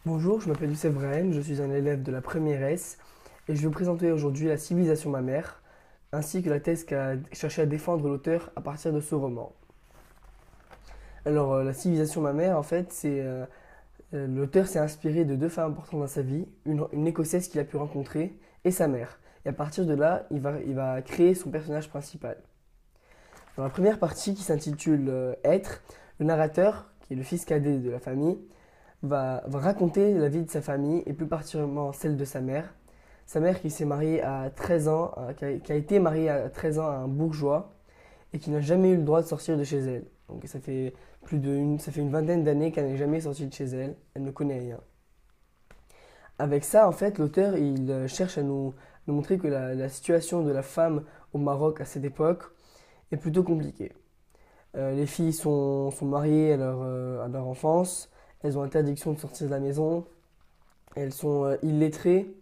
Bonjour, je m'appelle Youssef Brahim, je suis un élève de la première S et je vais vous présenter aujourd'hui La civilisation mammaire ainsi que la thèse qu'a cherché à défendre l'auteur à partir de ce roman. La civilisation mammaire, en fait, l'auteur s'est inspiré de deux femmes importantes dans sa vie, une écossaise qu'il a pu rencontrer et sa mère. Et à partir de là, il va créer son personnage principal. Dans la première partie qui s'intitule Être, le narrateur, qui est le fils cadet de la famille, va raconter la vie de sa famille et plus particulièrement celle de sa mère. Sa mère qui s'est mariée à 13 ans, qui a été mariée à 13 ans à un bourgeois et qui n'a jamais eu le droit de sortir de chez elle. Donc ça fait une vingtaine d'années qu'elle n'est jamais sortie de chez elle, elle ne connaît rien. Avec ça, en fait, l'auteur il cherche à nous montrer que la situation de la femme au Maroc à cette époque est plutôt compliquée. Les filles sont mariées à leur enfance, elles ont interdiction de sortir de la maison, elles sont illettrées.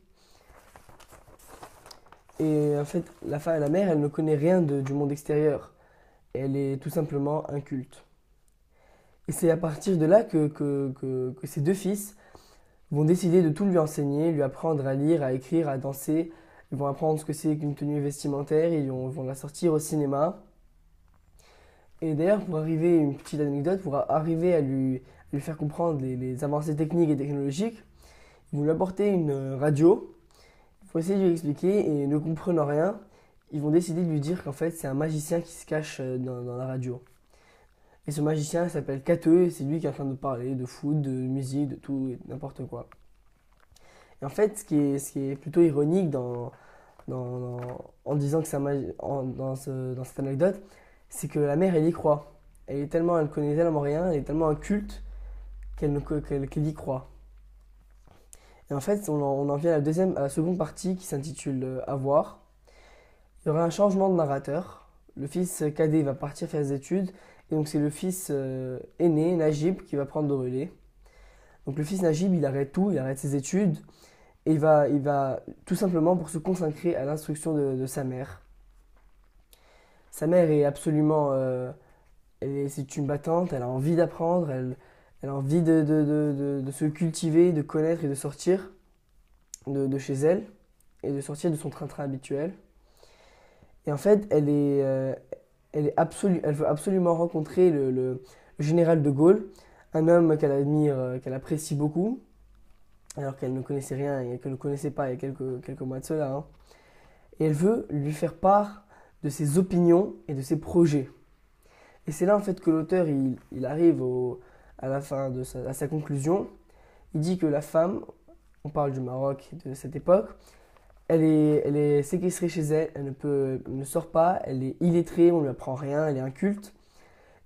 Et en fait, la mère, elle ne connaît rien du monde extérieur. Elle est tout simplement inculte. Et c'est à partir de là que ses deux fils vont décider de tout lui enseigner, lui apprendre à lire, à écrire, à danser. Ils vont apprendre ce que c'est qu'une tenue vestimentaire, vont la sortir au cinéma. Et d'ailleurs, pour arriver, une petite anecdote, pour arriver à lui faire comprendre les avancées techniques et technologiques, ils vont lui apporter une radio. Il faut essayer de lui expliquer et ne comprenant rien, ils vont décider de lui dire qu'en fait c'est un magicien qui se cache dans la radio. Et ce magicien s'appelle Kateux et c'est lui qui est en train de parler de foot, de musique, de tout et n'importe quoi. Et en fait, ce qui est plutôt ironique en disant que c'est dans cette anecdote, c'est que la mère elle y croit. Elle connaît tellement rien, elle est tellement inculte qu'elle y croit. Et en fait, on en vient à la seconde partie qui s'intitule Avoir. Il y aura un changement de narrateur. Le fils cadet va partir faire des études et donc c'est le fils aîné, Najib, qui va prendre le relais. Donc le fils Najib, il arrête tout, il arrête ses études et il va tout simplement pour se consacrer à l'instruction de sa mère. Sa mère est absolument, c'est une battante, elle a envie d'apprendre, elle a envie de se cultiver, de connaître et de sortir de chez elle et de sortir de son train-train habituel. Et en fait, elle veut absolument rencontrer le général de Gaulle, un homme qu'elle admire, qu'elle apprécie beaucoup, alors qu'elle ne connaissait rien et qu'elle ne connaissait pas il y a quelques mois de cela, hein. Et elle veut lui faire part de ses opinions et de ses projets. Et c'est là en fait que l'auteur il arrive à la fin à sa conclusion. Il dit que la femme, on parle du Maroc de cette époque, elle est séquestrée chez elle, elle ne sort pas, elle est illettrée, on ne lui apprend rien, elle est inculte.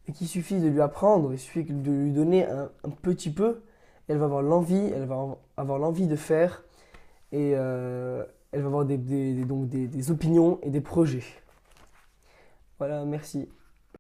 Et qu'il suffit de lui apprendre, il suffit de lui donner un petit peu, elle va avoir l'envie, elle va avoir l'envie de faire et elle va avoir donc des opinions et des projets. Voilà, merci.